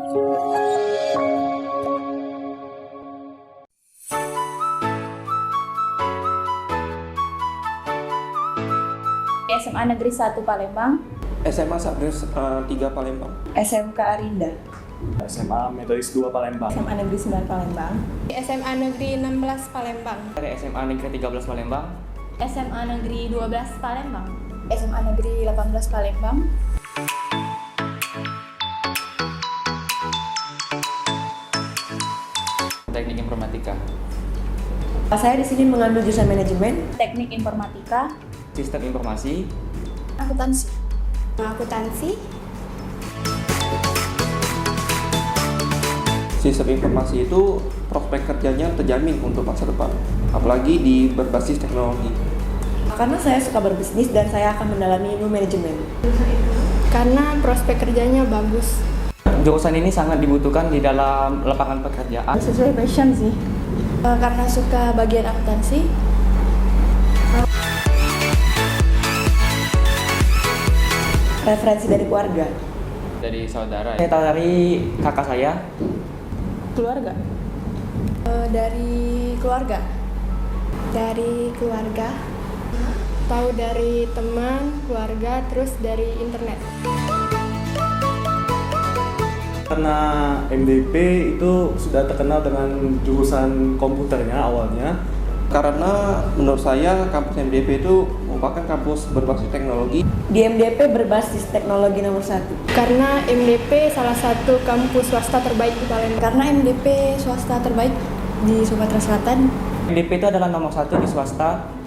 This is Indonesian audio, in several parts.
SMA Negeri 1 Palembang, SMA Sabres 3 Palembang, SMK Arinda, SMA Metodis 2 Palembang, SMA Negeri 9 Palembang, SMA Negeri 16 Palembang, SMA Negeri 13 Palembang, SMA Negeri 12 Palembang, SMA Negeri 18 Palembang, Teknik Informatika, Saya di sini mengambil jurusan manajemen, Teknik Informatika, Sistem Informasi, Akuntansi. akuntansi, Sistem informasi itu prospek kerjanya terjamin untuk masa depan, apalagi di berbasis teknologi. karena saya suka berbisnis dan saya akan mendalami ilmu manajemen. karena prospek kerjanya bagus. Jurusan ini sangat dibutuhkan di dalam lapangan pekerjaan. Sesuai passion sih. Karena suka bagian akuntansi. Referensi dari keluarga. Dari saudara. Saya tahu dari kakak saya. Keluarga. Dari keluarga. Dari keluarga. Tahu dari teman, keluarga, terus dari internet. karena MDP itu sudah terkenal dengan jurusan komputernya awalnya. Karena menurut saya kampus MDP itu merupakan kampus berbasis teknologi. Di MDP berbasis teknologi nomor 1. Karena MDP salah satu kampus swasta terbaik di Palembang. Karena MDP swasta terbaik di Sumatera Selatan. MDP itu adalah nomor 1 di swasta.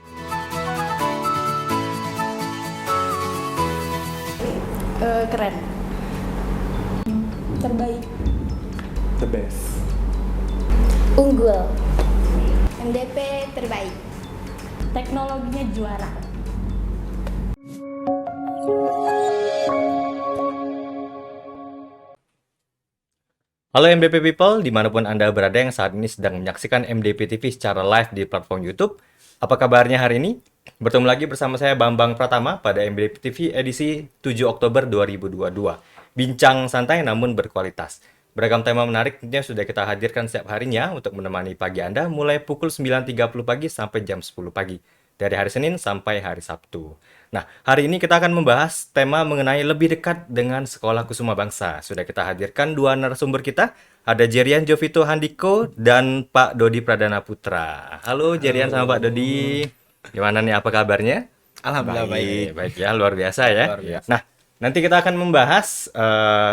Keren. Terbaik. The best. unggul, MDP terbaik. teknologinya juara. Halo MDP People, dimanapun Anda berada yang saat ini sedang menyaksikan MDP TV secara live di platform YouTube. Apa kabarnya hari ini? Bertemu lagi bersama saya Bambang Pratama pada MDP TV edisi 7 Oktober 2022. Bincang santai namun berkualitas. Beragam tema menarik tentunya sudah kita hadirkan setiap harinya untuk menemani pagi Anda mulai pukul 9.30 pagi sampai jam 10 pagi. Dari hari Senin sampai hari Sabtu. Nah, hari ini kita akan membahas tema mengenai lebih dekat dengan Sekolah Kusuma Bangsa. Sudah kita hadirkan dua narasumber kita, ada Jerian Jovito Handiko dan Pak Dodi Pradana Putra. Halo Jerian sama Pak Dodi. Gimana nih, apa kabarnya? Alhamdulillah baik. Baik ya, luar biasa ya. Luar biasa. Nah, nanti kita akan membahas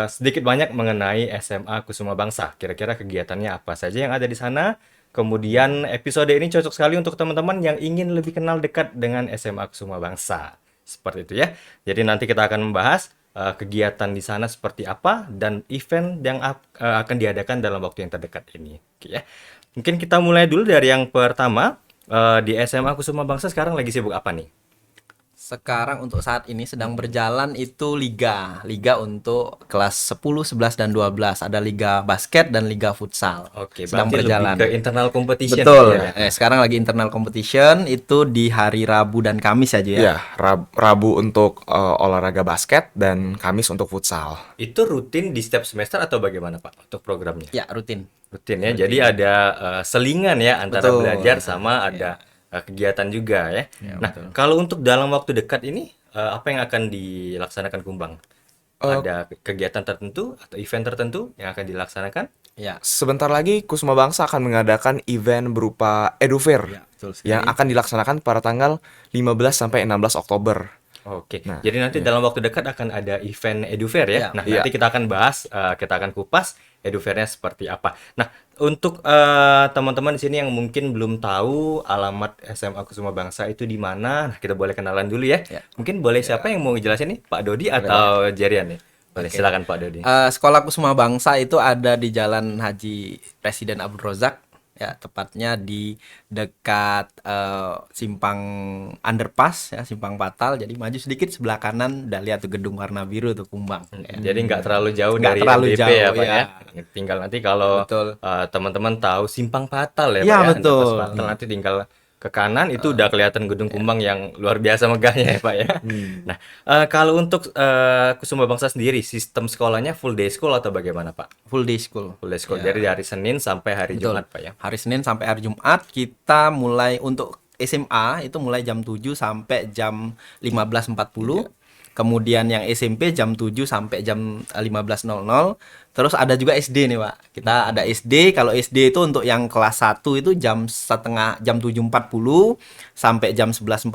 sedikit banyak mengenai SMA Kusuma Bangsa. Kira-kira kegiatannya apa saja yang ada di sana. Kemudian episode ini cocok sekali untuk teman-teman yang ingin lebih kenal dekat dengan SMA Kusuma Bangsa. Seperti itu ya. Jadi nanti kita akan membahas kegiatan di sana seperti apa dan event yang akan diadakan dalam waktu yang terdekat ini. Oke ya. Mungkin kita mulai dulu dari yang pertama. Di SMA Kusuma Bangsa sekarang lagi sibuk apa nih? Sekarang untuk saat ini sedang berjalan itu liga untuk kelas 10, 11 dan 12. Ada liga basket dan liga futsal. Oke, sedang berarti berjalan. lebih ke internal competition. Betul. Ya. Sekarang lagi internal competition itu di hari Rabu dan Kamis saja ya. Ya, Rabu untuk olahraga basket dan Kamis untuk futsal. Itu rutin di setiap semester atau bagaimana Pak untuk programnya? Ya, rutin. Rutin ya. Jadi ada selingan ya antara Betul. belajar sama ada kegiatan juga ya. Ya, Nah, betul. kalau untuk dalam waktu dekat ini apa yang akan dilaksanakan Kumbang? Ada kegiatan tertentu atau event tertentu yang akan dilaksanakan? Ya. Sebentar lagi Kusuma Bangsa akan mengadakan event berupa EduFair Ya, betul sekali. yang akan dilaksanakan pada tanggal 15 sampai 16 Oktober. Oke, Nah, jadi nanti dalam waktu dekat akan ada event EduFair ya. Ya, Nah, iya. nanti kita akan bahas, kita akan kupas EduFair-nya seperti apa. Nah, untuk teman-teman di sini yang mungkin belum tahu alamat SMA Kusuma Bangsa itu di mana, nah kita boleh kenalan dulu ya. Ya. Mungkin boleh siapa yang mau ngejelasin nih, Pak Dodi atau Jerian nih? Boleh, Oke. silakan Pak Dodi. Sekolah Kusuma Bangsa itu ada di Jalan Haji Presiden Abdul Razak, ya tepatnya di dekat simpang underpass ya, simpang Patal. Jadi maju sedikit sebelah kanan udah lihat tuh gedung warna biru tuh Kumbang. Ya. Jadi nggak terlalu jauh Nggak dari terlalu MDP jauh, ya Pak ya. ya. Tinggal nanti kalau Betul. teman-teman tahu Simpang Patal ya Iya, Pak ya. betul. Underpass Patal nanti tinggal ke kanan itu udah kelihatan Gedung Kumbang yang luar biasa megahnya ya Pak ya. Nah, kalau untuk Kusuma Bangsa sendiri, sistem sekolahnya full day school atau bagaimana Pak? Full day school. Full day school, Ya. dari hari Senin sampai hari Betul. Jumat Pak ya? Hari Senin sampai hari Jumat kita mulai untuk SMA itu mulai jam 7 sampai jam 15.40. Kemudian yang SMP jam 7 sampai jam 15.00. Terus ada juga SD nih, Pak. Kita ada SD. Kalau SD itu untuk yang kelas 1 itu jam 7.40 sampai jam 11.40.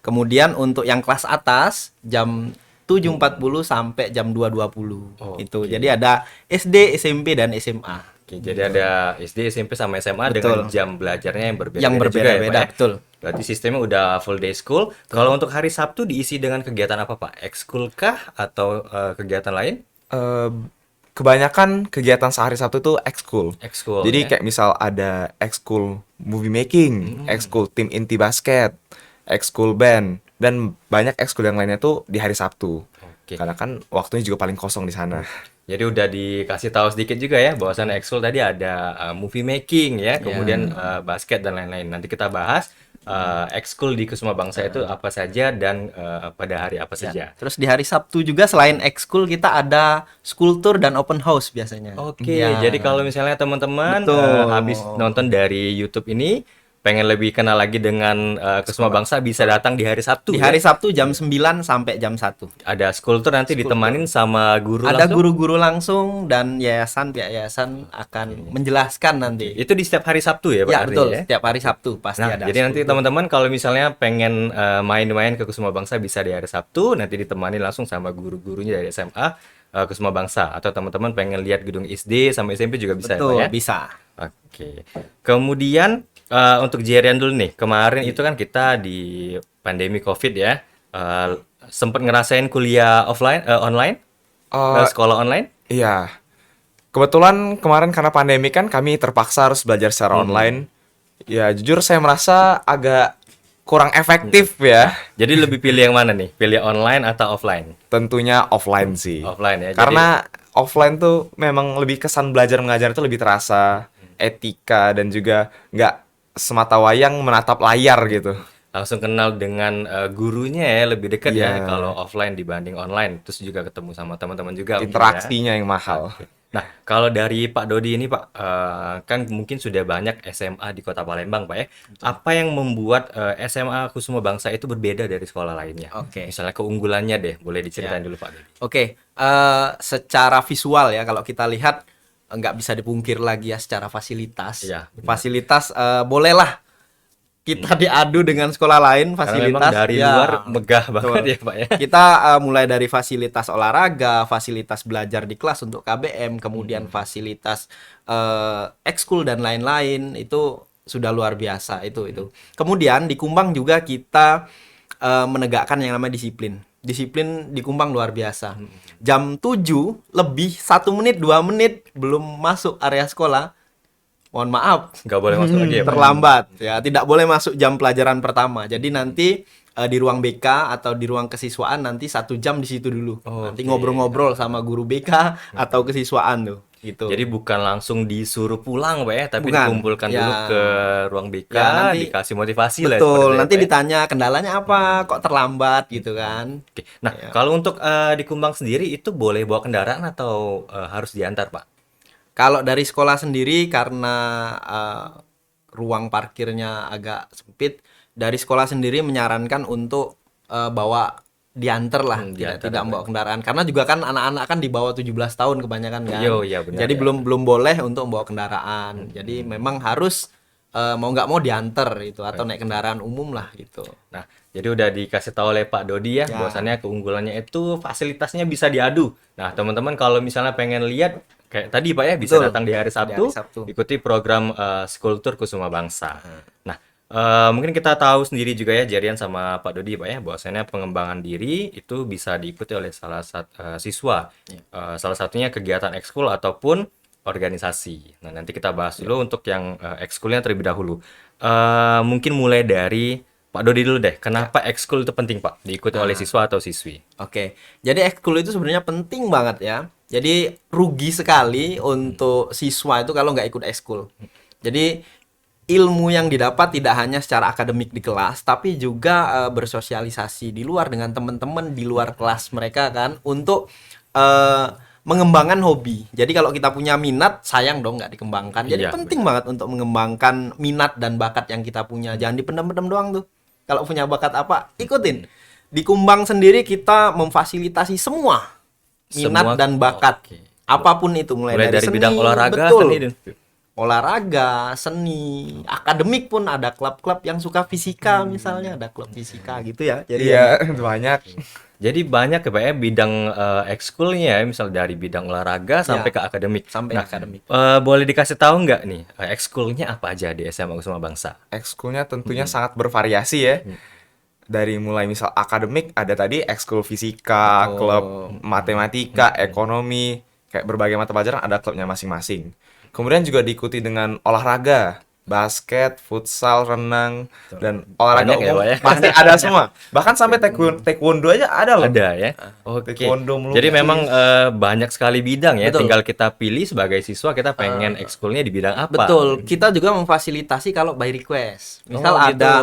Kemudian untuk yang kelas atas jam 7.40 sampai jam 2.20. Itu. Jadi ada SD, SMP dan SMA. Oke, jadi ada SD, SMP sama SMA Betul. dengan jam belajarnya yang berbeda-beda Yang juga berbeda-beda, ya, Pak ya? betul. Berarti sistemnya udah full day school. Kalau untuk hari Sabtu diisi dengan kegiatan apa Pak? Ekskul kah atau kegiatan lain? Kebanyakan kegiatan sehari Sabtu itu ekskul. Ekskul. Jadi ya? kayak misal ada ekskul movie making, ekskul tim inti basket, ekskul band, dan banyak ekskul yang lainnya tuh di hari Sabtu. Oke. Karena kan waktunya juga paling kosong di sana. Jadi udah dikasih tahu sedikit juga ya bahwasannya ekskul tadi ada movie making ya, kemudian basket dan lain-lain. Nanti kita bahas ekskul di Kusuma Bangsa itu apa saja dan pada hari apa saja. Terus di hari Sabtu juga selain ekskul kita ada school tour dan open house biasanya. Oke, Ya. jadi kalau misalnya teman-teman Betul. habis nonton dari YouTube ini pengen lebih kenal lagi dengan Kusuma Bangsa bisa datang di hari Sabtu. Di ya? hari Sabtu jam 9 sampai jam 1. Ada school tour nanti ditemanin sama guru Ada langsung? guru-guru langsung dan pihak yayasan akan menjelaskan nanti. Itu di setiap hari Sabtu ya Pak? Ya artinya betul, ya? setiap hari Sabtu pasti Nah, ada. jadi nanti school tour. teman-teman kalau misalnya pengen main-main ke Kusuma Bangsa bisa di hari Sabtu, nanti ditemani langsung sama guru-gurunya dari SMA Kusuma Bangsa. Atau teman-teman pengen lihat gedung SD sama SMP juga bisa Betul, ya Pak ya? bisa. Oke. Kemudian untuk Jerian dulu nih, kemarin itu kan kita di pandemi COVID ya, sempat ngerasain kuliah online, sekolah online? Iya. Kebetulan kemarin karena pandemi kan kami terpaksa harus belajar secara online. Ya jujur saya merasa agak kurang efektif ya. Jadi lebih pilih yang mana nih? Pilih online atau offline? Tentunya offline sih. Offline ya. Karena offline tuh memang lebih kesan belajar mengajar itu lebih terasa etika dan juga nggak semata wayang menatap layar gitu. Langsung kenal dengan gurunya ya, lebih dekat ya Iya. kalau offline dibanding online. Terus juga ketemu sama teman-teman juga mungkin ya. Interaksinya yang mahal. Nah, kalau dari Pak Dodi ini Pak, kan mungkin sudah banyak SMA di Kota Palembang Pak ya. Apa yang membuat SMA Kusuma Bangsa itu berbeda dari sekolah lainnya? Oke. Misalnya keunggulannya deh, boleh diceritain dulu Pak Dodi. Oke, secara visual ya kalau kita lihat nggak bisa dipungkir lagi ya secara fasilitas. Iya, benar. Fasilitas bolehlah kita diadu dengan sekolah lain Karena fasilitas. memang dari ya, luar megah betul. banget ya Pak ya. Kita mulai dari fasilitas olahraga, fasilitas belajar di kelas untuk KBM, kemudian fasilitas ekskul dan lain-lain itu sudah luar biasa itu. Kemudian di Kumbang juga kita menegakkan yang namanya disiplin. Disiplin di Kumbang luar biasa. Jam 7 lebih 1 menit 2 menit belum masuk area sekolah, mohon maaf, Nggak boleh masuk lagi ya Pak? terlambat ya, tidak boleh masuk jam pelajaran pertama. Jadi nanti di ruang BK atau di ruang kesiswaan nanti 1 jam di situ dulu. Nanti Oke. ngobrol-ngobrol sama guru BK atau kesiswaan tuh gitu. Jadi bukan langsung disuruh pulang Pak ya, tapi Bukan. dikumpulkan Ya. dulu ke ruang BK, Ya, nanti- dikasih motivasi lah. betul, seperti nanti itu, Pak ya. ditanya kendalanya apa, kok terlambat gitu kan. Oke. Nah, Ya. kalau untuk di Kumbang sendiri itu boleh bawa kendaraan atau harus diantar Pak? Kalau dari sekolah sendiri karena ruang parkirnya agak sempit, dari sekolah sendiri menyarankan untuk bawa diantar lah, Diantar, tidak ya, membawa kendaraan. Karena juga kan anak-anak kan di bawah 17 tahun kebanyakan kan. Iya, benar, Jadi ya. belum boleh untuk membawa kendaraan. Jadi memang harus mau nggak mau diantar itu atau naik kendaraan umum lah gitu. Nah, jadi udah dikasih tahu oleh Pak Dodi ya, Ya. bahwasannya keunggulannya itu fasilitasnya bisa diadu. Nah, teman-teman kalau misalnya pengen lihat kayak tadi Pak ya, bisa Betul. datang di hari Sabtu, Di hari Sabtu. ikuti program School Tour Kusuma Bangsa. Nah, mungkin kita tahu sendiri juga ya, Jarian sama Pak Dodi Pak ya, bahwasannya pengembangan diri itu bisa diikuti oleh salah satu siswa. Salah satunya kegiatan ekskul ataupun organisasi. Nah, nanti kita bahas dulu untuk yang ekskulnya terlebih dahulu. Mungkin mulai dari Pak Dodi dulu deh. Kenapa ekskul itu penting Pak? Diikuti oleh siswa atau siswi? Oke, jadi ekskul itu sebenarnya penting banget ya. Jadi rugi sekali untuk siswa itu kalau nggak ikut ekskul. Jadi ilmu yang didapat tidak hanya secara akademik di kelas, tapi juga bersosialisasi di luar dengan teman-teman di luar kelas mereka kan, untuk mengembangkan hobi. Jadi kalau kita punya minat, sayang dong nggak dikembangkan. Jadi Iya, penting banget untuk mengembangkan minat dan bakat yang kita punya. Jangan dipendam-pendam doang tuh. Kalau punya bakat apa, ikutin. Di Kumbang sendiri kita memfasilitasi semua minat Semua- dan bakat. Oke. Apapun itu, mulai dari seni, bidang olahraga, betul. seni, dan Olahraga, seni, akademik pun ada klub-klub yang suka fisika, misalnya ada klub fisika gitu ya. Jadi Iya, banyak. Jadi banyak ya Pak ya bidang ekskulnya ya, misal dari bidang olahraga sampai Ya, ke akademik. sampai Nah, akademik. boleh dikasih tahu nggak nih ekskulnya apa aja di SMA Kusuma Bangsa? Ekskulnya tentunya sangat bervariasi ya. Dari mulai misal akademik ada tadi ekskul fisika, Betul. klub matematika, ekonomi, kayak berbagai mata pelajaran ada klubnya masing-masing. Kemudian juga diikuti dengan olahraga, basket, futsal, renang, dan olahraga Banyak ya, umum Pak ya? pasti ada semua. Bahkan sampai taekwondo aja ada loh. Ada ya. Oke. Taekwondo melukis. Jadi memang banyak sekali bidang ya. Betul. Tinggal kita pilih sebagai siswa kita pengen ekskulnya di bidang apa. Betul, kita juga memfasilitasi kalau by request. Misal Oh, gitu. ada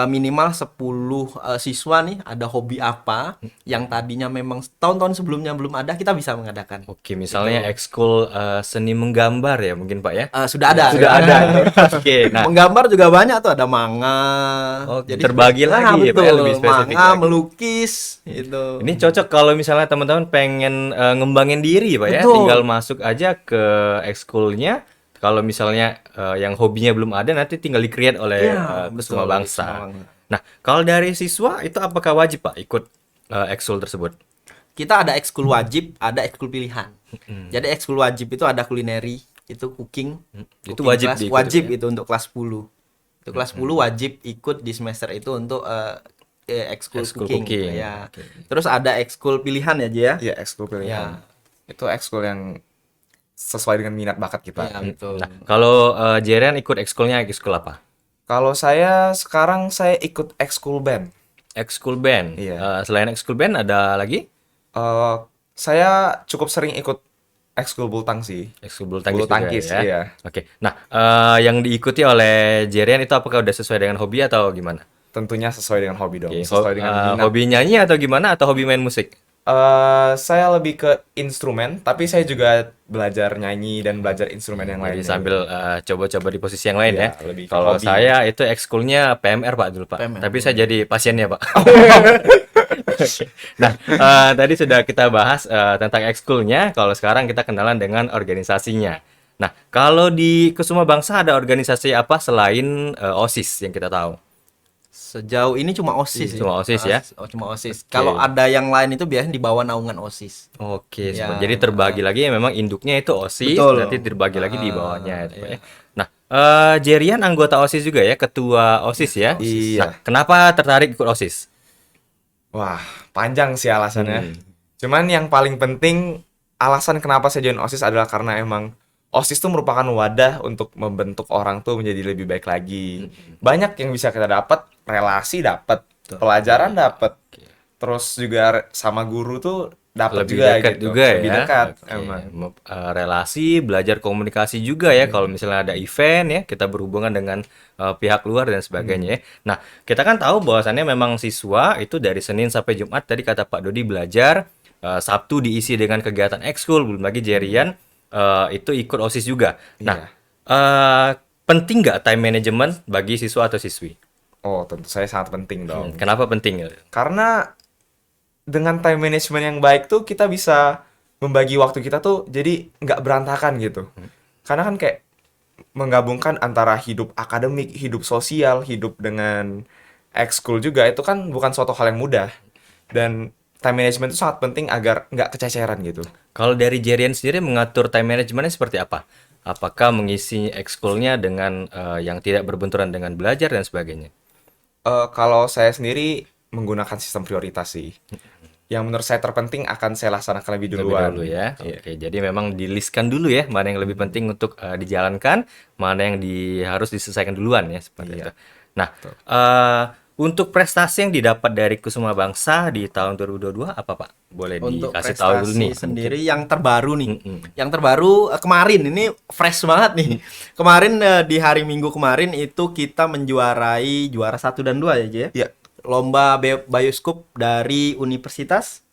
minimal 10 siswa nih, ada hobi apa yang tadinya memang tahun-tahun sebelumnya belum ada, kita bisa mengadakan. Oke, misalnya ekskul seni menggambar ya mungkin Pak ya. Sudah ada. Sudah ada. Oke, nah Menggambar juga banyak tuh, ada manga. Oh, terbagi lagi ya, Pak, betul, ya, lebih spesifik manga, lagi. melukis itu. ini cocok kalau misalnya teman-teman pengen ngembangin diri Pak ya. Betul. Tinggal masuk aja ke ekskulnya. Kalau misalnya yang hobinya belum ada nanti tinggal di-create oleh Iya, Kusuma betul, Bangsa. Kusuma Bangsa. Nah, kalau dari siswa itu apakah wajib Pak ikut ekskul tersebut? Kita ada ekskul wajib, ada ekskul pilihan. Jadi ekskul wajib itu ada kulineri, itu cooking. Itu Cooking wajib class, diikuti, wajib ya? itu untuk kelas 10. Itu kelas 10 wajib ikut di semester itu untuk ekskul Ekskul cooking. cooking. Ya. Terus ada ekskul pilihan ya, Ji ya. Iya, ekskul pilihan. Ya. Itu ekskul yang sesuai dengan minat bakat kita. Iya, betul. Nah, kalau Jerian ikut ekskulnya ekskul apa? Kalau saya sekarang saya ikut ekskul band. Ekskul band. Iya. Selain ekskul band ada lagi? Saya cukup sering ikut ekskul bulu tangkis. Ekskul bulu tangkis, Bulu tangkis, juga, ya. iya. Oke. Nah, yang diikuti oleh Jerian itu apakah udah sesuai dengan hobi atau gimana? Tentunya sesuai dengan hobi dong. Oke, Sesuai dengan minat. hobi nyanyi atau gimana atau hobi main musik? Saya lebih ke instrumen, tapi saya juga belajar nyanyi dan belajar instrumen yang Jadi lain. sambil coba-coba di posisi yang lain Iya, ya. lebih ke Kalau hobi. saya itu ekskulnya PMR Pak dulu Pak. PMR. Tapi saya jadi pasiennya Pak. Nah, tadi sudah kita bahas tentang ekskulnya. Kalau sekarang kita kenalan dengan organisasinya. Nah, kalau di Kusuma Bangsa ada organisasi apa selain OSIS yang kita tahu? Sejauh ini cuma OSIS. Cuma OSIS ya? Cuma OSIS. Kalau ada yang lain itu biasanya di bawah naungan OSIS. Oke, Ya. jadi terbagi lagi ya memang induknya itu OSIS, Betul. nanti terbagi lagi di bawahnya itu, Pak, iya. ya. Nah, Jerian anggota OSIS juga ya, ketua OSIS ya. Iya. Nah, kenapa tertarik ikut OSIS? Wah, panjang sih alasannya. Cuman yang paling penting alasan kenapa saya join OSIS adalah karena emang OSIS itu merupakan wadah untuk membentuk orang tuh menjadi lebih baik lagi. Banyak yang bisa kita dapat, relasi dapat, pelajaran dapat. Terus juga sama guru tuh dapat Lebih juga dekat gitu. juga Lebih ya. dekat Oke. emang. Relasi, belajar komunikasi juga ya. Kalau misalnya ada event ya, kita berhubungan dengan pihak luar dan sebagainya ya. Nah, kita kan tahu bahwasannya memang siswa itu dari Senin sampai Jumat tadi kata Pak Dodi belajar, Sabtu diisi dengan kegiatan ekskul, belum lagi Jerian itu ikut OSIS juga. Nah, penting nggak time management bagi siswa atau siswi? Oh, tentu saya sangat penting dong. Kenapa penting? Karena dengan time management yang baik tuh kita bisa membagi waktu kita tuh jadi nggak berantakan gitu. Karena kan kayak menggabungkan antara hidup akademik, hidup sosial, hidup dengan ekskul juga itu kan bukan suatu hal yang mudah. Dan time management itu sangat penting agar nggak kececeran gitu. Kalau dari Jerian sendiri mengatur time managementnya seperti apa? Apakah mengisi ekskulnya dengan yang tidak berbenturan dengan belajar dan sebagainya? Kalau saya sendiri menggunakan sistem prioritas sih. Yang menurut saya terpenting akan saya laksanakan lebih duluan. Lebih dulu ya. Iya. Oke, jadi memang di-list-kan dulu ya, mana yang lebih penting untuk dijalankan, mana yang harus diselesaikan duluan ya seperti Iya. itu. Nah, Untuk prestasi yang didapat dari Kusuma Bangsa di tahun 2022 apa Pak? Boleh Untuk dikasih tahu dulu nih. prestasi sendiri yang terbaru nih. Yang terbaru kemarin ini fresh banget nih. Kemarin di hari Minggu kemarin itu kita menjuarai juara 1 dan 2 ya, Ji, ya? Iya. Lomba bioskop dari Universitas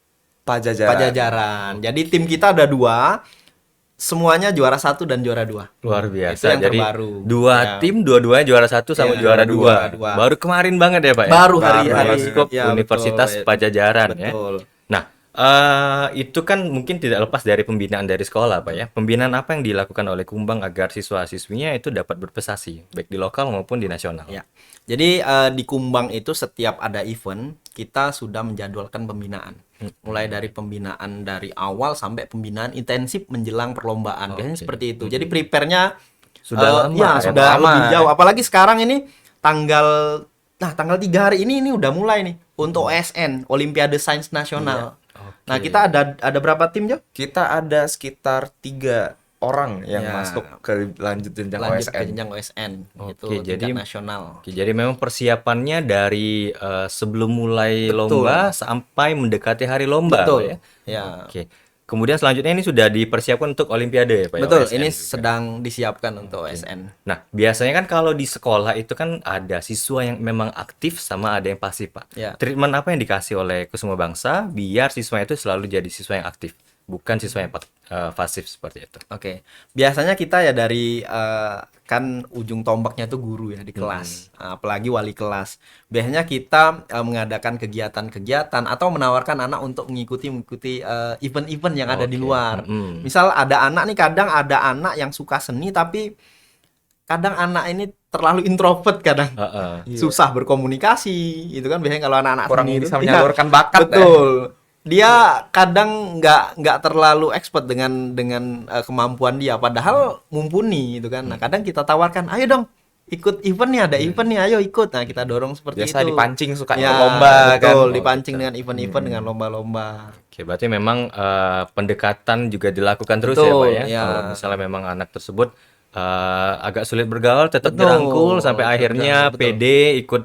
Pajajaran. Pajajaran. Jadi tim kita ada 2, semuanya juara 1 dan juara 2. Luar Itu biasa. yang Jadi terbaru. dua Ya. tim, dua-duanya juara 1 sama Ya, juara 2. juara dua. Baru kemarin banget ya Pak ya? Baru hari-hari. Bioskop Ya, Universitas betul. Pajajaran ya. Betul. Nah, itu kan mungkin tidak lepas dari pembinaan dari sekolah Pak ya. Pembinaan apa yang dilakukan oleh Kumbang agar siswa-siswinya itu dapat berprestasi baik di lokal maupun di nasional? Ya. Jadi di Kumbang itu setiap ada event kita sudah menjadwalkan pembinaan. Mulai dari pembinaan dari awal sampai pembinaan intensif menjelang perlombaan. Biasanya seperti itu. Jadi prepare-nya Sudah lama, ya, ya, sudah lama. lebih jauh. Apalagi sekarang ini tanggal 3 hari ini udah mulai nih untuk OSN, Olimpiade Sains Nasional. Nah, kita ada berapa tim, Jo? Kita ada sekitar 3 orang yang Ya. masuk ke lanjut jenjang Lanjut ke OSN. jenjang OSN. Itu Oke, jadi tingkat nasional. Oke, jadi memang persiapannya dari sebelum mulai Betul. lomba sampai mendekati hari lomba Betul. Pak ya. Ya. Oke. Kemudian selanjutnya ini sudah dipersiapkan untuk Olimpiade ya Pak ya, Betul, OSN ini juga. sedang disiapkan untuk OSN. Nah, biasanya kan kalau di sekolah itu kan ada siswa yang memang aktif sama ada yang pasif, Pak. Ya. Treatment apa yang dikasih oleh Kusuma Bangsa biar siswa itu selalu jadi siswa yang aktif, bukan siswa yang pasif seperti itu. Oke, biasanya kita ya dari kan ujung tombaknya tuh guru ya di kelas, apalagi wali kelas. Biasanya kita mengadakan kegiatan-kegiatan atau menawarkan anak untuk mengikuti event-event yang ada di Oke. luar. Mm-mm. Misal ada anak nih, kadang ada anak yang suka seni tapi kadang anak ini terlalu introvert kadang. Susah berkomunikasi, itu kan biasanya kalau anak-anak Kurang seni itu. bisa Iya, menyalurkan bakat. betul. Dia kadang nggak terlalu expert dengan kemampuan dia, padahal mumpuni gitu kan. Nah, kadang kita tawarkan, ayo dong ikut event nih, ada event nih, ayo ikut. Nah, kita dorong seperti Biasa itu. dipancing suka Ya, ikut lomba kan. betul, Oh, dipancing gitu. dengan event-event dengan lomba-lomba. Oke, berarti memang pendekatan juga dilakukan terus ya, Betul, Pak ya. ya. Kalau misalnya memang anak tersebut agak sulit bergaul, tetap Betul, dirangkul sampai tetap akhirnya dirangkul, betul. PD ikut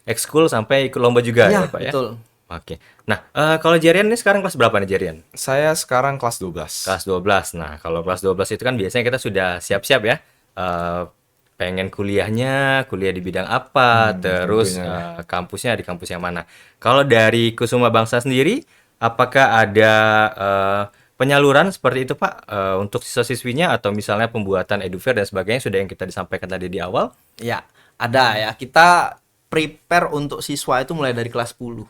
ekskul sampai ikut lomba juga Iya, ya, Pak ya. betul. Oke. Nah, kalau Jerian ini sekarang kelas berapa nih Jerian? Saya sekarang kelas 12. Kelas 12. Nah, kalau kelas 12 itu kan biasanya kita sudah siap-siap ya. Pengen kuliah di bidang apa, terus tentunya. kampusnya di kampus yang mana. Kalau dari Kusuma Bangsa sendiri, apakah ada penyaluran seperti itu Pak untuk siswa-siswinya atau misalnya pembuatan edufair dan sebagainya sudah yang kita disampaikan tadi di awal? Ya, ada ya. Kita prepare untuk siswa itu mulai dari kelas 10.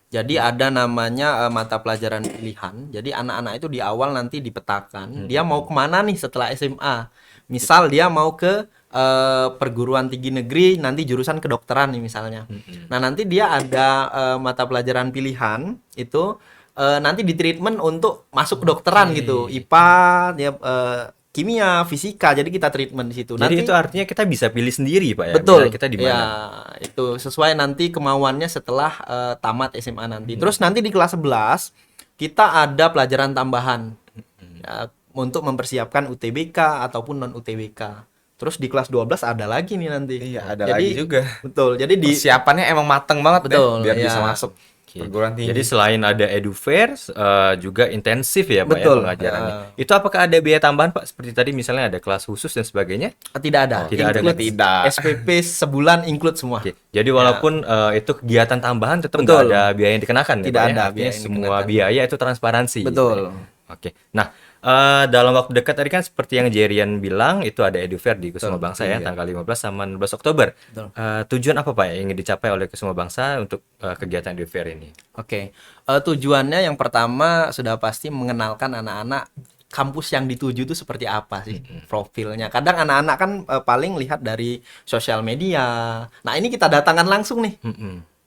Jadi ada namanya mata pelajaran pilihan. Jadi anak-anak itu di awal nanti dipetakan dia mau kemana nih setelah SMA. Misal dia mau ke perguruan tinggi negeri, nanti jurusan kedokteran nih misalnya. Nah, nanti dia ada mata pelajaran pilihan itu nanti di treatment untuk masuk kedokteran gitu. IPA, dia kimia, fisika. Jadi kita treatment di situ. Jadi itu artinya kita bisa pilih sendiri Pak ya. Betul. Misalnya kita di mana? Ya, itu sesuai nanti kemauannya setelah tamat SMA nanti. Terus nanti di kelas 11 kita ada pelajaran tambahan ya, untuk mempersiapkan UTBK ataupun non UTBK. Terus di kelas 12 ada lagi nih nanti. Iya, ada lagi juga. Betul. Jadi di Persiapannya emang mateng banget Betul, deh, biar iya. bisa masuk Oke. perguruan tinggi. Jadi selain ada edufair, juga intensif ya Pak Betul. ya pengajarannya. Itu apakah ada biaya tambahan Pak? Seperti tadi misalnya ada kelas khusus dan sebagainya? tidak ada. Tidak ada, Include tidak. SPP sebulan include semua. Oke. Jadi walaupun itu kegiatan tambahan tetap Betul. nggak ada biaya yang dikenakan ya, Tidak Pak ya? ada Artinya biaya yang semua dikenakan. biaya itu transparansi. Betul. Gitu ya. Oke. Nah, dalam waktu dekat tadi kan seperti yang Jerian bilang itu ada edufair di Kusuma Bangsa ya tanggal 15 sama 16 Oktober. Betul. Tujuan apa Pak yang ingin dicapai oleh Kusuma Bangsa untuk kegiatan edufair ini? Oke. Tujuannya yang pertama sudah pasti mengenalkan anak-anak kampus yang dituju itu seperti apa sih profilnya. Kadang anak-anak kan paling lihat dari sosial media. Nah, ini kita datangkan langsung nih.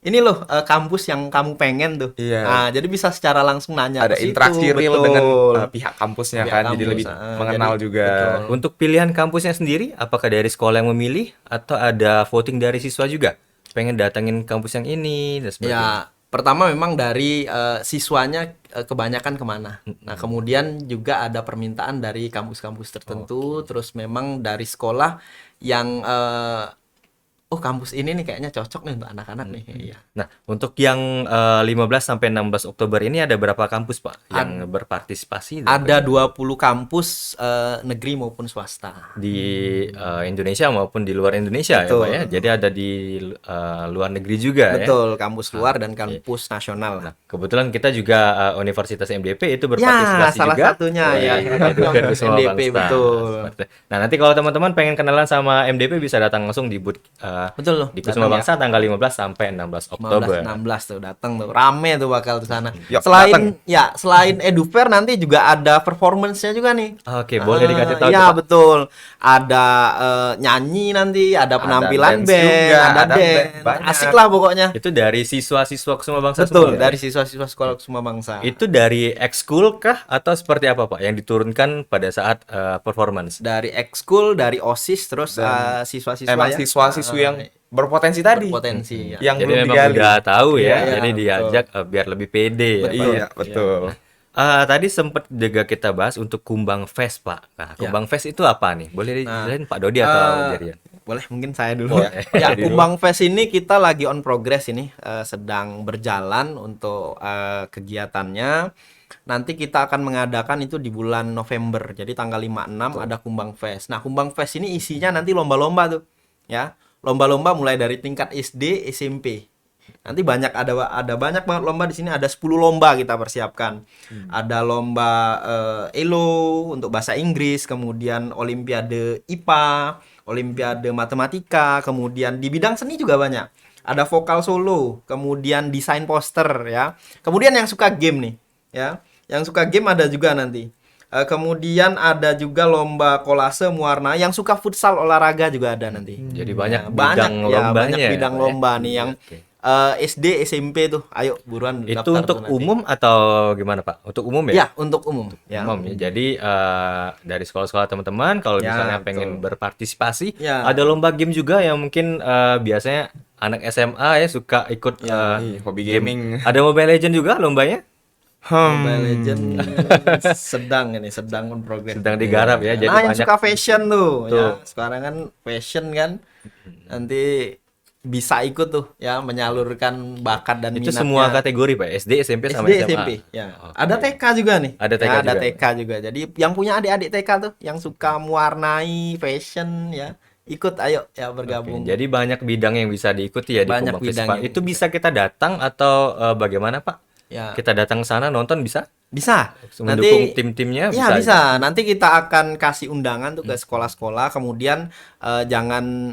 Ini loh kampus yang kamu pengen tuh. Iya. Nah, jadi bisa secara langsung nanya ada ke situ. interaksi real Betul. dengan pihak kampusnya Pihak kan, jadi kampus, lebih jadi- mengenal juga. betul. Untuk pilihan kampusnya sendiri, apakah dari sekolah yang memilih atau ada voting dari siswa juga? Pengen datangin kampus yang ini dan sebagainya. Ya, pertama memang dari siswanya kebanyakan kemana. Nah, kemudian juga ada permintaan dari kampus-kampus tertentu. Terus memang dari sekolah yang oh kampus ini nih kayaknya cocok nih untuk anak-anak nih. Iya. Nah, untuk yang 15 sampai 16 Oktober ini ada berapa kampus, Pak, yang berpartisipasi? Ada 20 kampus negeri maupun swasta. Di Indonesia maupun di luar Indonesia ya, Betul. Pak ya. Jadi ada di luar negeri juga ya. Betul, kampus luar dan kampus nasional. Nah, kebetulan kita juga Universitas MDP itu Ya, berpartisipasi salah juga. satunya ya. Edukasi Kusuma MDP, Bangsa. betul. Seperti- Nah, nanti kalau teman-teman pengen kenalan sama MDP bisa datang langsung di booth Betul loh. di Kusuma datang ya. Bangsa tanggal 15 sampai 16 Oktober. 16 tuh datang tuh. Rame tuh bakal di sana. Yuk, Selain selain EduFair nanti juga ada performance-nya juga nih. Oke, boleh dikasih tahu Iya tuh, Pak? betul. Ada nyanyi nanti, ada penampilan dance band, juga, ada ada dance. band, banyak. Asik lah pokoknya. Itu dari siswa-siswa Kusuma Bangsa Betul, semua, ya? dari siswa-siswa sekolah Kusuma Bangsa. Itu dari ekskul kah atau seperti apa, Pak, yang diturunkan pada saat performance? Dari ekskul, dari OSIS, terus siswa-siswa Emang ya. siswa-siswi yang berpotensi tadi. Berpotensi ya. Yang Jadi belum memang digali. udah tahu ya, Iya, jadi betul. diajak biar lebih pede ya, Pak. Iya, betul. Tadi sempat juga kita bahas untuk Kumbang Fest, Pak. Nah, Kumbang Fest itu apa nih? Boleh dijelasin Pak Dodi atau Jerian? Boleh mungkin saya dulu ya. Ya, Kumbang Fest ini kita lagi on progress ini, sedang berjalan untuk kegiatannya. Nanti kita akan mengadakan itu di bulan November. Jadi tanggal 5-6 ada Kumbang Fest. Nah, Kumbang Fest ini isinya nanti lomba-lomba tuh. Ya. Lomba-lomba mulai dari tingkat SD, SMP. Nanti ada banyak banget lomba di sini, ada 10 lomba kita persiapkan. Ada lomba ELO untuk bahasa Inggris, kemudian Olimpiade IPA, Olimpiade Matematika, kemudian di bidang seni juga banyak. Ada vokal solo, kemudian desain poster ya. Kemudian yang suka game nih, ya. Yang suka game ada juga nanti. Kemudian ada juga lomba kolase mewarna, yang suka futsal olahraga juga ada nanti. Jadi banyak Banyak bidang ya, lombanya banyak ya, bidang Pak, ya? lomba nih yang Oke. SD, SMP tuh. Ayo buruan Itu daftar untuk tuh nanti. umum atau gimana, Pak? Untuk umum ya? Ya, untuk umum. Ya. Umum ya. Jadi dari sekolah-sekolah teman-teman kalau Ya, misalnya betul. pengen berpartisipasi, Ya. ada lomba game juga yang mungkin biasanya anak SMA ya suka ikut hobi gaming. Ada Mobile Legend juga lombanya? Mobile Legend sedang on progress. Sedang digarap ya. Jadi Nah, yang banyak suka fashion tuh, Tuh. ya. Sekarang kan fashion kan. Nanti bisa ikut tuh ya menyalurkan bakat dan itu minatnya. semua kategori, Pak. SD, SMP sama SD, SMA. SMP ya. Oke. Ada TK juga nih. Ada TK Ya, ada juga. TK juga. Jadi yang punya adik-adik TK tuh yang suka mewarnai fashion ya, ikut ayo ya bergabung. Oke, jadi banyak bidang yang bisa diikuti ya di Banyak Kumbang bidang Festival. yang Itu bisa kita datang atau bagaimana, Pak? Ya. Kita datang ke sana nonton bisa? Bisa. Mendukung tim-timnya Ya bisa. bisa. Nanti kita akan kasih undangan tuh ke sekolah-sekolah. Kemudian jangan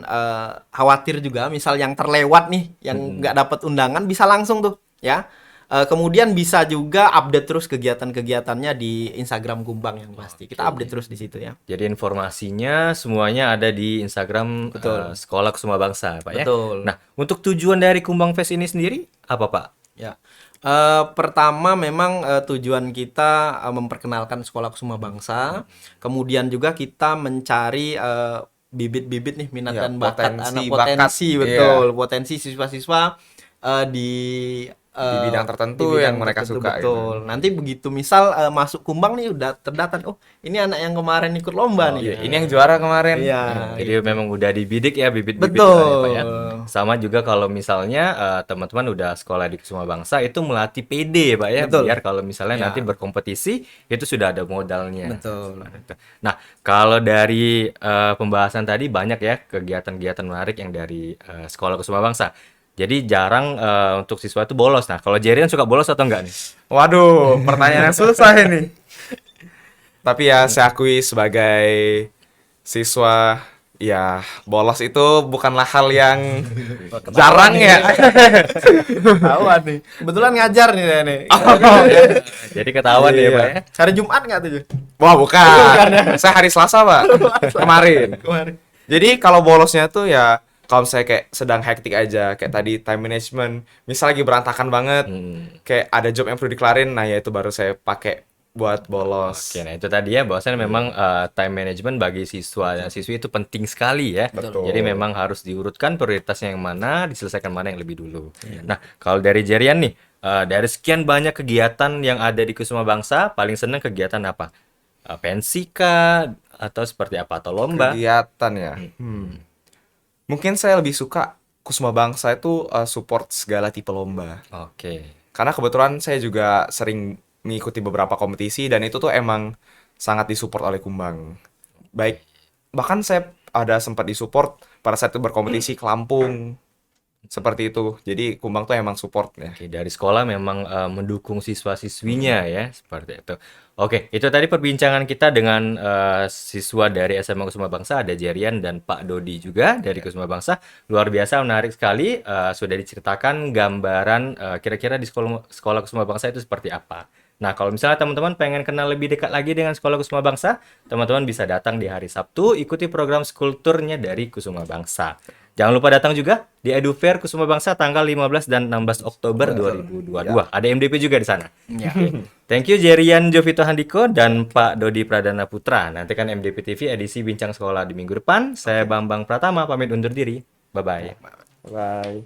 khawatir juga. Misal yang terlewat nih, yang nggak dapat undangan bisa langsung tuh, ya. Kemudian bisa juga update terus kegiatan-kegiatannya di Instagram Kumbang yang pasti. Kita update terus di situ ya. Jadi informasinya semuanya ada di Instagram Sekolah Kusuma Bangsa, Pak ya. Betul. Nah, untuk tujuan dari Kumbang Fest ini sendiri apa, Pak? Ya. Pertama memang tujuan kita memperkenalkan Sekolah Kusuma Bangsa. Kemudian juga kita mencari bibit-bibit nih minat Ya, dan bakat potensi, anak potensi bakat. betul potensi siswa-siswa di bidang tertentu yang mereka suka, betul. Nanti begitu misal masuk Kumbang nih udah terdata, oh ini anak yang kemarin ikut lomba nih. Ini yang juara kemarin. Iya. Jadi memang udah dibidik ya bibit-bibit Betul. ya, Pak ya. Sama juga kalau misalnya teman-teman udah sekolah di Kusuma Bangsa itu melatih PD, Pak ya. Betul. Biar kalau misalnya Ya. nanti berkompetisi itu sudah ada modalnya. Betul. Nah, kalau dari pembahasan tadi banyak ya kegiatan-kegiatan menarik yang dari Sekolah Kusuma Bangsa. Jadi jarang untuk siswa itu bolos. Nah, kalau Jerian suka bolos atau enggak nih? Waduh, pertanyaan yang susah ini. Tapi ya saya akui sebagai siswa, ya bolos itu bukanlah hal yang jarang ya. Ketahuan nih. Kebetulan ngajar nih saya nih. Jadi ketahuan ya, Iya. Pak ya. Hari Jumat nggak tuh? Wah, bukan. Saya hari Selasa, Pak. Kemarin. Jadi kalau bolosnya tuh ya kalau misalnya kayak sedang hektik aja, kayak tadi time management, misal lagi berantakan banget, kayak ada job yang perlu dikelarin, nah ya itu baru saya pakai buat bolos. Oke, nah itu tadi ya bahwasanya memang time management bagi siswa dan siswi itu penting sekali ya. Betul. Jadi memang harus diurutkan prioritasnya yang mana, diselesaikan mana yang lebih dulu. Nah, kalau dari Jerian nih, dari sekian banyak kegiatan yang ada di Kusuma Bangsa, paling senang kegiatan apa? Pensi kah? Atau seperti apa? Atau lomba? Kegiatan ya. mungkin saya lebih suka Kusuma Bangsa itu support segala tipe lomba. Oke. Karena kebetulan saya juga sering mengikuti beberapa kompetisi dan itu tuh emang sangat disupport oleh Kumbang. Baik, bahkan saya ada sempat disupport pada saat itu berkompetisi ke Lampung. Seperti itu. Jadi Kumbang tuh emang support ya. Oke, dari sekolah memang mendukung siswa-siswinya ya, seperti itu. Oke, itu tadi perbincangan kita dengan siswa dari SMA Kusuma Bangsa, ada Jerian dan Pak Dodi juga dari Kusuma Bangsa. Luar biasa, menarik sekali. Sudah diceritakan gambaran kira-kira di sekolah Kusuma Bangsa itu seperti apa. Nah, kalau misalnya teman-teman pengen kenal lebih dekat lagi dengan Sekolah Kusuma Bangsa, teman-teman bisa datang di hari Sabtu, ikuti program Skulpturnya dari Kusuma Bangsa. Jangan lupa datang juga di Edu Fair Kusuma Bangsa tanggal 15 dan 16 Oktober 2022. Ada MDP juga di sana. Ya. Thank you Jerian Jovito Handiko dan Pak Dodi Pradana Putra. Nantikan MDP TV edisi Bincang Sekolah di minggu depan. Saya Bambang Pratama pamit undur diri. Bye-bye. Bye.